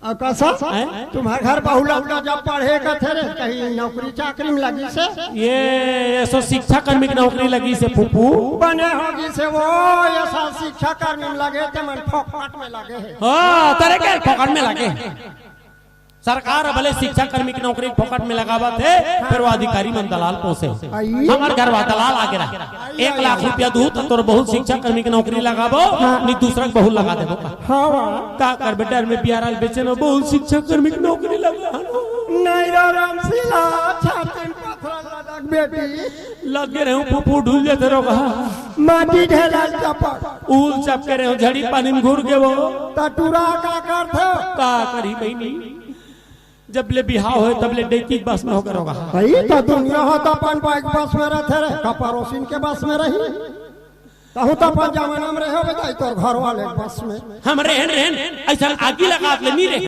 और कैसा तुम्हारे घर बहुला जब पढ़े का थे कहीं नौकरी चाकरी में लगी से ये सो शिक्षा कर्मी की नौकरी लगी से फूफू बने होगी से वो ऐसा शिक्षा कर्मी में लगे थे मन फोकट में लगे है। हाँ तेरे क्या फोकट में लगे सरकार भले शिक्षा कर्मी की नौकरी फोकट में लगावा थे फिर वो अधिकारी मन दलाल पोसे हमारे घर वा दलाल आगे रहा 1 लाख रुपया दू तो तोर बहुत शिक्षा कर्मी की नौकरी लगाबो नहीं दूसरा बहु लगा देबो का कर बेटा में बिहार बेचे न बहुत शिक्षा कर्मी की नौकरी लगा नहीं राम सिला छाती पत्थर लदक बेटी लगे रहूं फूफू ढूल जाते रहो माटी ढेला चपक ऊल चपके रहो झड़ी पानी में घुर के वो टटुरा का करथे का करी बहनी जब ले बिहाव हो तब ले डेकी बस में होकर होगा भाई तो दुनिया हो तो अपन बाइक बस में रहते रहे का पड़ोसिन के बस में रही कहूँ तो अपन जमाना में रहे हो तो घर वाले बस में हम रहन ऐसा आगे लगा ले नहीं रहे